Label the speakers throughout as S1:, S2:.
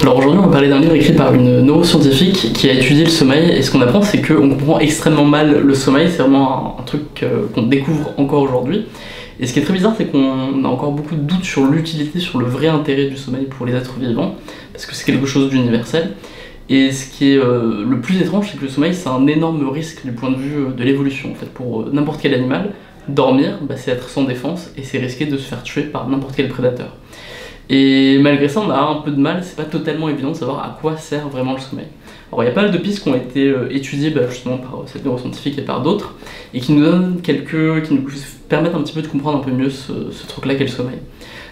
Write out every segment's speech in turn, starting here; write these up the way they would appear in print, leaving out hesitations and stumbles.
S1: Alors aujourd'hui on va parler d'un livre écrit par une neuroscientifique qui a étudié le sommeil, et ce qu'on apprend c'est qu'on comprend extrêmement mal le sommeil. C'est vraiment un truc qu'on découvre encore aujourd'hui. Et ce qui est très bizarre, c'est qu'on a encore beaucoup de doutes sur l'utilité, sur le vrai intérêt du sommeil pour les êtres vivants, parce que c'est quelque chose d'universel. Et ce qui est le plus étrange, c'est que le sommeil c'est un énorme risque du point de vue de l'évolution. En fait, pour n'importe quel animal, dormir, c'est être sans défense et c'est risquer de se faire tuer par n'importe quel prédateur. Et malgré ça, on a un peu de mal, c'est pas totalement évident de savoir à quoi sert vraiment le sommeil. Alors il y a pas mal de pistes qui ont été étudiées justement par cette neuroscientifique et par d'autres, et qui nous donnent qui nous permettent un petit peu de comprendre un peu mieux ce truc-là qu'est le sommeil.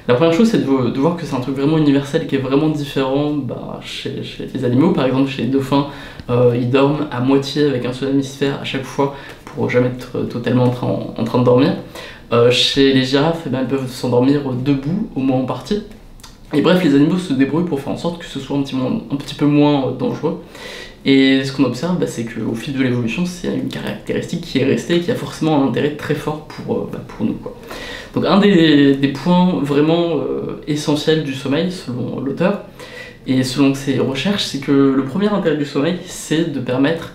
S1: La première chose, c'est de voir que c'est un truc vraiment universel, qui est vraiment différent chez les animaux. Par exemple, chez les dauphins, ils dorment à moitié avec un seul hémisphère à chaque fois, pour jamais être totalement en train de dormir. Chez les girafes, elles peuvent s'endormir debout, au moins en partie. Et bref, les animaux se débrouillent pour faire en sorte que ce soit un petit peu moins dangereux. Et ce qu'on observe, c'est qu'au fil de l'évolution, c'est une caractéristique qui est restée et qui a forcément un intérêt très fort pour nous, quoi. Donc un des points vraiment essentiels du sommeil, selon l'auteur, et selon ses recherches, c'est que le premier intérêt du sommeil, c'est de permettre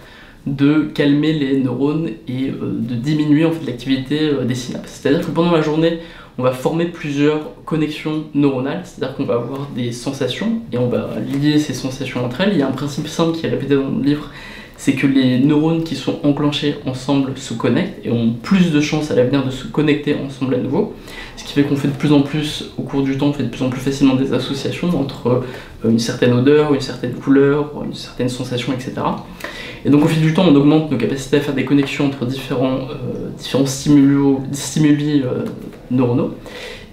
S1: de calmer les neurones et de diminuer en fait l'activité des synapses. C'est-à-dire que pendant la journée, on va former plusieurs connexions neuronales, c'est-à-dire qu'on va avoir des sensations et on va lier ces sensations entre elles. Il y a un principe simple qui est répété dans le livre, c'est que les neurones qui sont enclenchés ensemble se connectent et ont plus de chances à l'avenir de se connecter ensemble à nouveau, ce qui fait qu'on fait de plus en plus, au cours du temps, on fait de plus en plus facilement des associations entre une certaine odeur, une certaine couleur, une certaine sensation, etc. Et donc au fil du temps, on augmente nos capacités à faire des connexions entre différents stimuli neuronaux.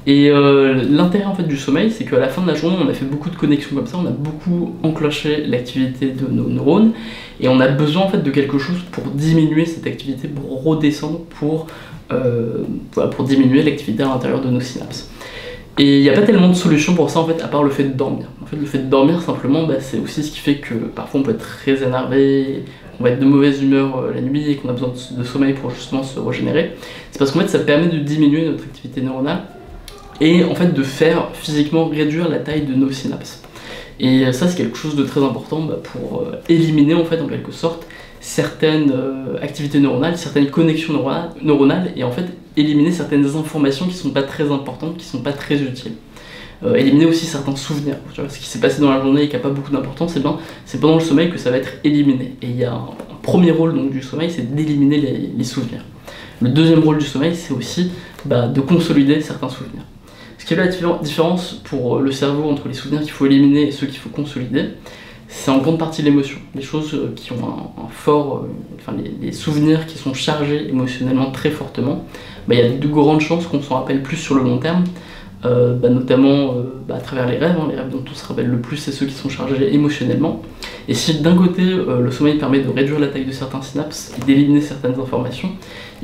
S1: Et l'intérêt en fait du sommeil, c'est qu'à la fin de la journée, on a fait beaucoup de connexions comme ça, on a beaucoup enclenché l'activité de nos neurones, et on a besoin en fait de quelque chose pour diminuer cette activité, pour redescendre, pour diminuer l'activité à l'intérieur de nos synapses. Et il n'y a pas tellement de solutions pour ça en fait, à part le fait de dormir. En fait, le fait de dormir simplement, c'est aussi ce qui fait que parfois on peut être très énervé, on va être de mauvaise humeur la nuit et qu'on a besoin de sommeil pour justement se régénérer. C'est parce qu'en fait ça permet de diminuer notre activité neuronale et en fait de faire physiquement réduire la taille de nos synapses. Et ça c'est quelque chose de très important pour éliminer en fait en quelque sorte certaines activités neuronales, certaines connexions neuronales et en fait éliminer certaines informations qui sont pas très importantes, qui sont pas très utiles. Éliminer aussi certains souvenirs. Tu vois, ce qui s'est passé dans la journée et qui n'a pas beaucoup d'importance, c'est pendant le sommeil que ça va être éliminé. Et il y a un premier rôle donc, du sommeil, c'est d'éliminer les souvenirs. Le deuxième rôle du sommeil, c'est aussi de consolider certains souvenirs. Ce qui est la différence pour le cerveau entre les souvenirs qu'il faut éliminer et ceux qu'il faut consolider, c'est en grande partie l'émotion. Les choses qui ont un fort... les souvenirs qui sont chargés émotionnellement très fortement, il y a de grandes chances qu'on s'en rappelle plus sur le long terme, notamment à travers les rêves. Les rêves dont on se rappelle le plus, c'est ceux qui sont chargés émotionnellement. Et si d'un côté, le sommeil permet de réduire la taille de certains synapses et d'éliminer certaines informations,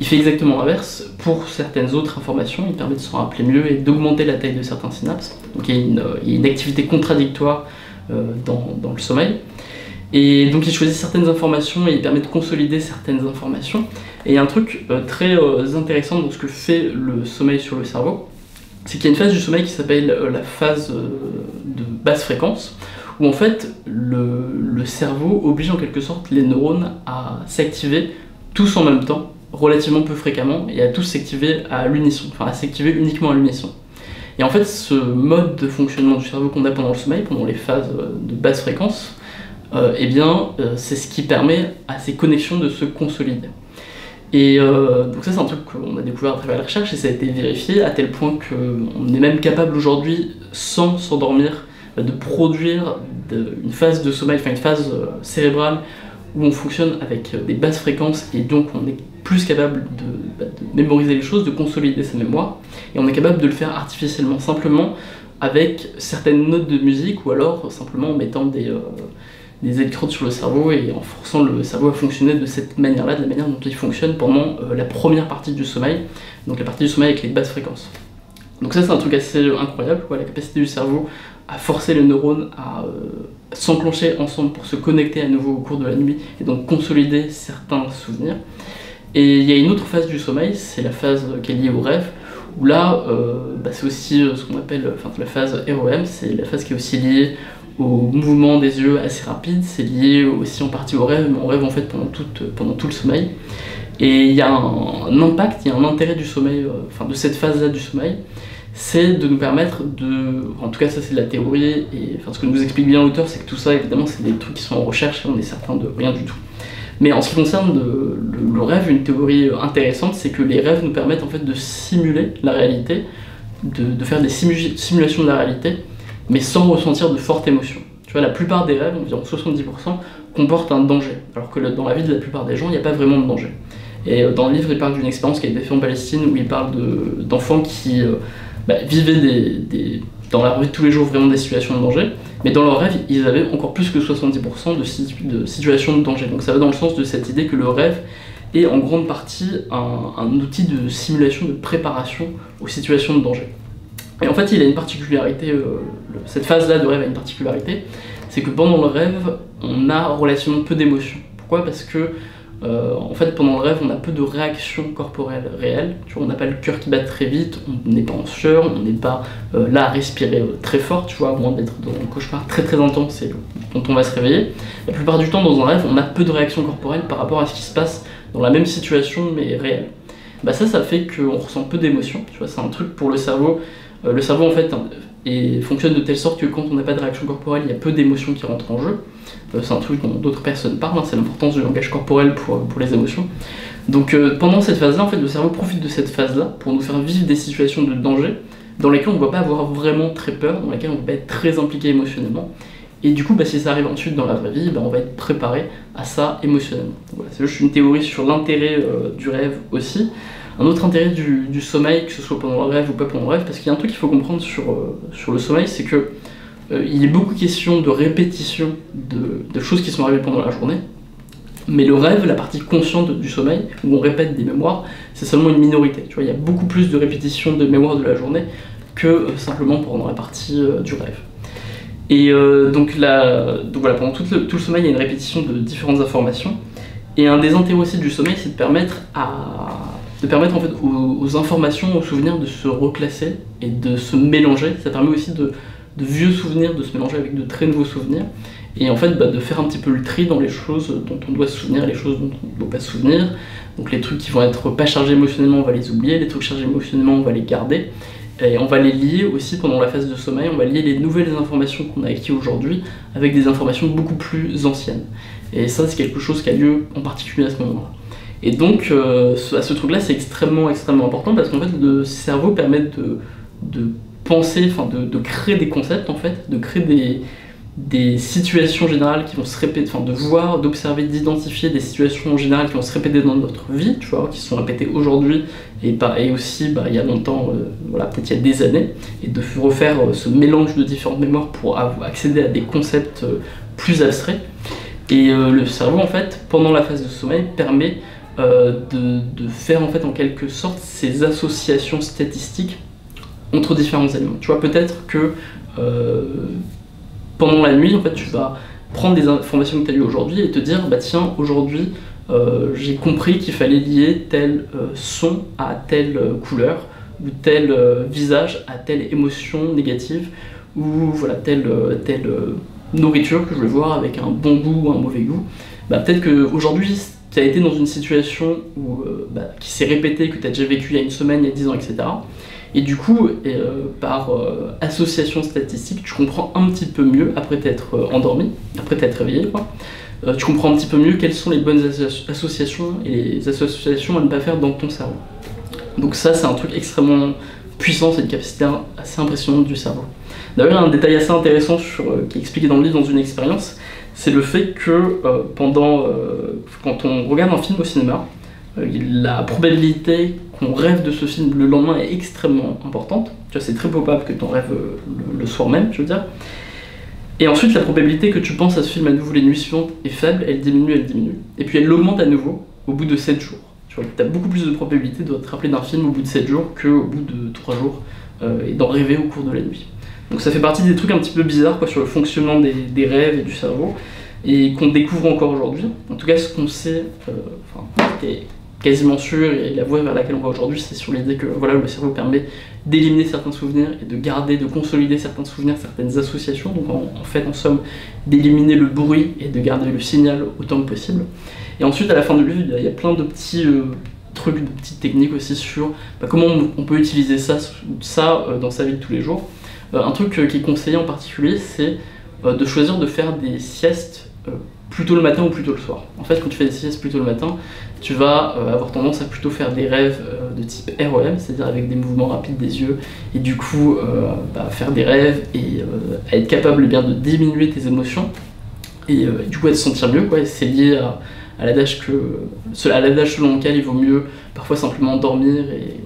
S1: il fait exactement l'inverse pour certaines autres informations. Il permet de s'en rappeler mieux et d'augmenter la taille de certains synapses. Donc il y a une activité contradictoire dans le sommeil. Et donc il choisit certaines informations et il permet de consolider certaines informations. Et il y a un truc très intéressant dans ce que fait le sommeil sur le cerveau, c'est qu'il y a une phase du sommeil qui s'appelle la phase de basse fréquence, où en fait le cerveau oblige en quelque sorte les neurones à s'activer tous en même temps, relativement peu fréquemment, et à tous s'activer à l'unisson, à s'activer uniquement à l'unisson. Et en fait ce mode de fonctionnement du cerveau qu'on a pendant le sommeil, pendant les phases de basse fréquence, c'est ce qui permet à ces connexions de se consolider. Et donc ça c'est un truc qu'on a découvert à travers la recherche et ça a été vérifié à tel point qu'on est même capable aujourd'hui, sans s'endormir, de produire une phase de sommeil, une phase cérébrale où on fonctionne avec des basses fréquences et donc on est plus capable de mémoriser les choses, de consolider sa mémoire, et on est capable de le faire artificiellement, simplement avec certaines notes de musique ou alors simplement en mettant des électrodes sur le cerveau et en forçant le cerveau à fonctionner de cette manière-là, de la manière dont il fonctionne pendant la première partie du sommeil, donc la partie du sommeil avec les basses fréquences. Donc ça c'est un truc assez incroyable, la capacité du cerveau à forcer les neurones à s'enclencher ensemble pour se connecter à nouveau au cours de la nuit et donc consolider certains souvenirs. Et il y a une autre phase du sommeil, c'est la phase qui est liée au rêve, où là c'est aussi ce qu'on appelle la phase REM, c'est la phase qui est aussi liée au mouvement des yeux assez rapide, c'est lié aussi en partie au rêve, mais on rêve en fait pendant tout le sommeil. Et il y a un impact, il y a un intérêt du sommeil, enfin de cette phase-là du sommeil, c'est de nous permettre de... En tout cas ça c'est de la théorie, et enfin, ce que nous explique bien l'auteur, c'est que tout ça évidemment c'est des trucs qui sont en recherche et on est certain de rien du tout. Mais en ce qui concerne le rêve, une théorie intéressante, c'est que les rêves nous permettent en fait de simuler la réalité, de faire des simulations de la réalité, mais sans ressentir de fortes émotions. Tu vois, la plupart des rêves, environ 70%, comportent un danger, alors que dans la vie de la plupart des gens, il n'y a pas vraiment de danger. Et dans le livre, il parle d'une expérience qui a été faite en Palestine, où il parle d'enfants qui vivaient dans la rue de tous les jours vraiment des situations de danger, mais dans leurs rêves, ils avaient encore plus que 70% de situations de danger. Donc ça va dans le sens de cette idée que le rêve est en grande partie un outil de simulation, de préparation aux situations de danger. Et en fait, il a une particularité, cette phase-là de rêve a une particularité, c'est que pendant le rêve, on a relativement peu d'émotions. Pourquoi ? Parce que en fait, pendant le rêve, on a peu de réactions corporelles réelles. Tu vois, on n'a pas le cœur qui bat très vite, on n'est pas en sueur, on n'est pas là à respirer très fort, tu vois, à moins d'être dans un cauchemar très très intense et dont on va se réveiller. La plupart du temps, dans un rêve, on a peu de réactions corporelles par rapport à ce qui se passe dans la même situation mais réelle. Bah ça fait qu'on ressent peu d'émotions, tu vois, c'est un truc pour le cerveau. Le cerveau en fait fonctionne de telle sorte que quand on n'a pas de réaction corporelle, il y a peu d'émotions qui rentrent en jeu. C'est un truc dont d'autres personnes parlent, hein, c'est l'importance du langage corporel pour les émotions. Donc pendant cette phase-là, en fait, le cerveau profite de cette phase-là pour nous faire vivre des situations de danger dans lesquelles on ne va pas avoir vraiment très peur, dans lesquelles on ne va pas être très impliqué émotionnellement. Et du coup, si ça arrive ensuite dans la vraie vie, on va être préparé à ça émotionnellement. Voilà, c'est juste une théorie sur l'intérêt du rêve aussi. Un autre intérêt du sommeil, que ce soit pendant le rêve ou pas pendant le rêve, parce qu'il y a un truc qu'il faut comprendre sur le sommeil, c'est que il est beaucoup question de répétition de choses qui sont arrivées pendant la journée, mais le rêve, la partie consciente du sommeil, où on répète des mémoires, c'est seulement une minorité. Tu vois, il y a beaucoup plus de répétitions de mémoires de la journée que simplement pendant la partie du rêve. Et donc voilà, pendant tout le sommeil, il y a une répétition de différentes informations, et un des intérêts aussi du sommeil, c'est de permettre en fait aux informations, aux souvenirs de se reclasser et de se mélanger. Ça permet aussi de vieux souvenirs de se mélanger avec de très nouveaux souvenirs, et en fait de faire un petit peu le tri dans les choses dont on doit se souvenir et les choses dont on ne doit pas se souvenir. Donc les trucs qui vont être pas chargés émotionnellement, on va les oublier, les trucs chargés émotionnellement, on va les garder, et on va les lier aussi pendant la phase de sommeil, on va lier les nouvelles informations qu'on a acquises aujourd'hui avec des informations beaucoup plus anciennes. Et ça, c'est quelque chose qui a lieu en particulier à ce moment-là. Et donc, à ce truc-là, c'est extrêmement important, parce qu'en fait, le cerveau permet de penser, enfin de créer des concepts, en fait, de créer des situations générales qui vont se répéter, enfin de voir, d'observer, d'identifier des situations générales qui vont se répéter dans notre vie, tu vois, qui se sont répétées aujourd'hui et aussi il y a longtemps, voilà, peut-être il y a des années, et de refaire ce mélange de différentes mémoires pour accéder à des concepts plus abstraits. Et le cerveau, en fait, pendant la phase de sommeil, permet de faire en fait en quelque sorte ces associations statistiques entre différents éléments. Tu vois, peut-être que pendant la nuit, en fait, tu vas prendre des informations que tu as eues aujourd'hui et te dire, tiens, aujourd'hui, j'ai compris qu'il fallait lier tel son à telle couleur, ou tel visage à telle émotion négative, ou voilà, telle nourriture que je vais voir avec un bon goût ou un mauvais goût. Peut-être qu'aujourd'hui, tu as été dans une situation qui s'est répétée, que tu as déjà vécu il y a une semaine, il y a 10 ans, etc. Et du coup, par association statistique, tu comprends un petit peu mieux, après t'être endormi, après t'être réveillé, tu comprends un petit peu mieux quelles sont les bonnes associations et les associations à ne pas faire dans ton cerveau. Donc ça, c'est un truc extrêmement puissant, c'est une capacité assez impressionnante du cerveau. D'ailleurs, il y a un détail assez intéressant qui est expliqué dans le livre dans une expérience, c'est le fait que quand on regarde un film au cinéma, la probabilité qu'on rêve de ce film le lendemain est extrêmement importante. Tu vois, c'est très probable que tu en rêves le soir même, je veux dire. Et ensuite, la probabilité que tu penses à ce film à nouveau les nuits suivantes est faible, elle diminue. Et puis elle augmente à nouveau au bout de 7 jours. Tu vois, tu as beaucoup plus de probabilité de te rappeler d'un film au bout de 7 jours qu'au bout de 3 jours et d'en rêver au cours de la nuit. Donc ça fait partie des trucs un petit peu bizarres sur le fonctionnement des rêves et du cerveau, et qu'on découvre encore aujourd'hui. En tout cas, ce qu'on sait, qui est quasiment sûr, et la voie vers laquelle on va aujourd'hui, c'est sur l'idée que voilà, le cerveau permet d'éliminer certains souvenirs et de garder, de consolider certains souvenirs, certaines associations. Donc en fait, en somme, d'éliminer le bruit et de garder le signal autant que possible. Et ensuite, à la fin du livre, il y a plein de petits trucs, de petites techniques aussi sur comment on peut utiliser ça dans sa vie de tous les jours. Un truc qui est conseillé en particulier, c'est de choisir de faire des siestes plutôt le matin ou plutôt le soir. En fait, quand tu fais des siestes plutôt le matin, tu vas avoir tendance à plutôt faire des rêves de type REM, c'est-à-dire avec des mouvements rapides des yeux, et du coup faire des rêves et à être capable bien de diminuer tes émotions, et du coup à te sentir mieux, quoi. Et c'est lié à l'adage selon lequel il vaut mieux parfois simplement dormir, et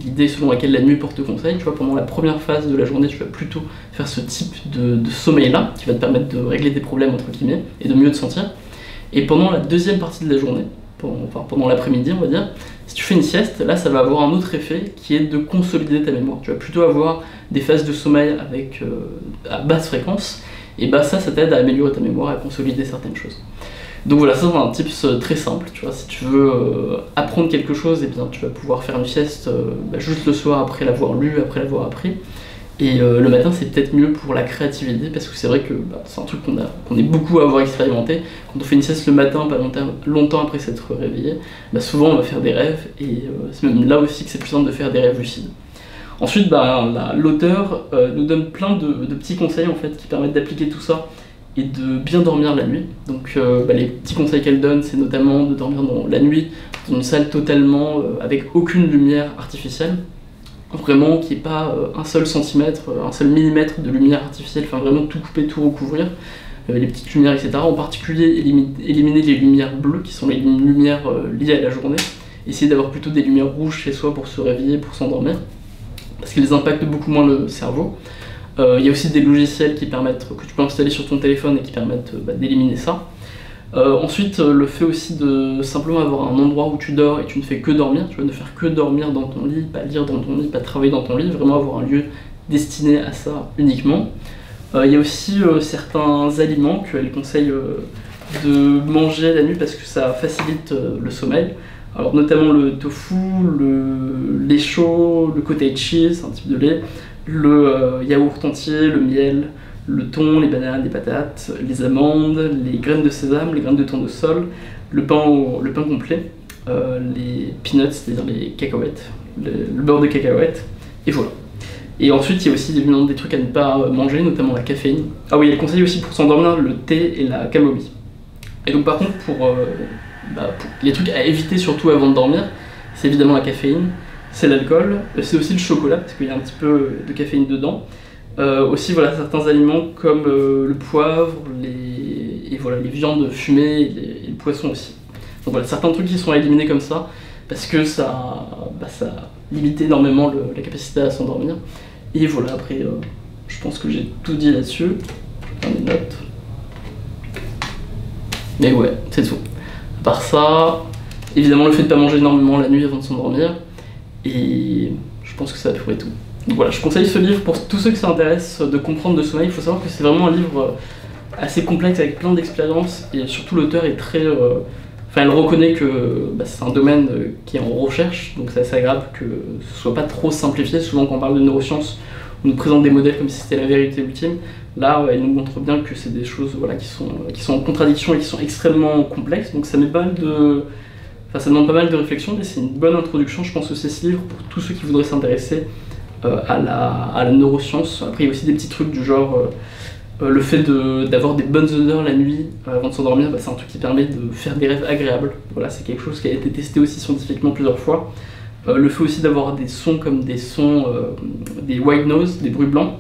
S1: l'idée selon laquelle la nuit porte conseil. Tu vois, pendant la première phase de la journée, tu vas plutôt faire ce type de sommeil-là, qui va te permettre de régler tes problèmes, entre guillemets, et de mieux te sentir. Et pendant la deuxième partie de la journée, pendant l'après-midi, on va dire, si tu fais une sieste, là, ça va avoir un autre effet, qui est de consolider ta mémoire. Tu vas plutôt avoir des phases de sommeil avec, à basse fréquence, et ça t'aide à améliorer ta mémoire, à consolider certaines choses. Donc voilà, ça c'est un tips très simple, tu vois, si tu veux apprendre quelque chose, et bien tu vas pouvoir faire une sieste juste le soir après l'avoir lu, après l'avoir appris. Et le matin c'est peut-être mieux pour la créativité, parce que c'est vrai que c'est un truc qu'on est beaucoup à avoir expérimenté. Quand on fait une sieste le matin, pas longtemps après s'être réveillé, souvent on va faire des rêves, et c'est même là aussi que c'est plus simple de faire des rêves lucides. Ensuite, l'auteur nous donne plein de petits conseils en fait, qui permettent d'appliquer tout ça et de bien dormir la nuit. Donc les petits conseils qu'elle donne, c'est notamment de dormir la nuit dans une salle totalement avec aucune lumière artificielle, vraiment qu'il n'y ait pas un seul centimètre, un seul millimètre de lumière artificielle, enfin vraiment tout couper, tout recouvrir, les petites lumières, etc. En particulier éliminer les lumières bleues, qui sont les lumières liées à la journée, essayer d'avoir plutôt des lumières rouges chez soi pour se réveiller, pour s'endormir, parce qu'elles impactent beaucoup moins le cerveau. Il y a aussi des logiciels que tu peux installer sur ton téléphone et qui permettent d'éliminer ça. Ensuite, le fait aussi de simplement avoir un endroit où tu dors et tu ne fais que dormir, tu vas ne faire que dormir dans ton lit, pas lire dans ton lit, pas travailler dans ton lit, vraiment avoir un lieu destiné à ça uniquement. Il y a aussi certains aliments qu'elle conseille de manger la nuit parce que ça facilite le sommeil. Alors notamment le tofu, le lait chaud, le cottage cheese, un type de lait, le yaourt entier, le miel, le thon, les bananes, les patates, les amandes, les graines de sésame, les graines de tournesol, le pain complet, les peanuts, c'est-à-dire les cacahuètes, le beurre de cacahuète, et voilà. Et ensuite, il y a aussi des trucs à ne pas manger, notamment la caféine. Ah oui, elle conseille aussi pour s'endormir le thé et la camomille. Et donc par contre, pour les trucs à éviter surtout avant de dormir, c'est évidemment la caféine, c'est l'alcool, c'est aussi le chocolat, parce qu'il y a un petit peu de caféine dedans. Aussi certains aliments comme le poivre, les viandes fumées et le poisson aussi. Donc voilà, certains trucs qui sont à éliminer comme ça, parce que ça limite énormément la capacité à s'endormir. Et voilà, après, je pense que j'ai tout dit là-dessus. Je vais prendre des notes. Mais ouais, c'est tout. À part ça, évidemment le fait de ne pas manger énormément la nuit avant de s'endormir. Et je pense que ça devrait tout. Donc voilà, je conseille ce livre pour tous ceux qui s'intéressent de comprendre le sommeil. Il faut savoir que c'est vraiment un livre assez complexe avec plein d'expériences, et surtout l'auteur est très... elle reconnaît que c'est un domaine qui est en recherche, donc c'est assez agréable que ce soit pas trop simplifié. Souvent quand on parle de neurosciences, on nous présente des modèles comme si c'était la vérité ultime. Là, il nous montre bien que c'est des choses qui sont en contradiction et qui sont extrêmement complexes, donc ça demande pas mal de réflexion, mais c'est une bonne introduction, je pense, aussi ce livre pour tous ceux qui voudraient s'intéresser à la neuroscience. Après, il y a aussi des petits trucs du genre le fait d'avoir des bonnes odeurs la nuit avant de s'endormir, c'est un truc qui permet de faire des rêves agréables. Voilà, c'est quelque chose qui a été testé aussi scientifiquement plusieurs fois. Le fait aussi d'avoir des sons comme des white noise, des bruits blancs,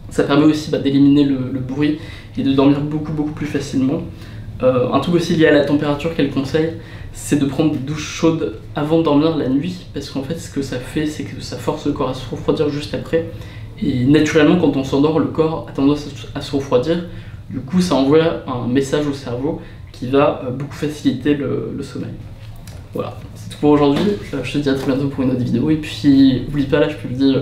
S1: ça permet aussi d'éliminer le bruit et de dormir beaucoup plus facilement. Un truc aussi lié à la température qu'elle conseille, c'est de prendre des douches chaudes avant de dormir la nuit, parce qu'en fait ce que ça fait, c'est que ça force le corps à se refroidir juste après, et naturellement quand on s'endort, le corps a tendance à se refroidir, du coup ça envoie un message au cerveau qui va beaucoup faciliter le sommeil. Voilà, c'est tout pour aujourd'hui, je te dis à très bientôt pour une autre vidéo, et puis n'oublie pas, là je publie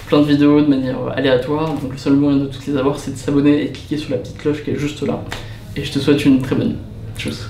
S1: plein de vidéos de manière aléatoire, donc le seul moyen de toutes les avoir c'est de s'abonner et de cliquer sur la petite cloche qui est juste là, et je te souhaite une très bonne chose.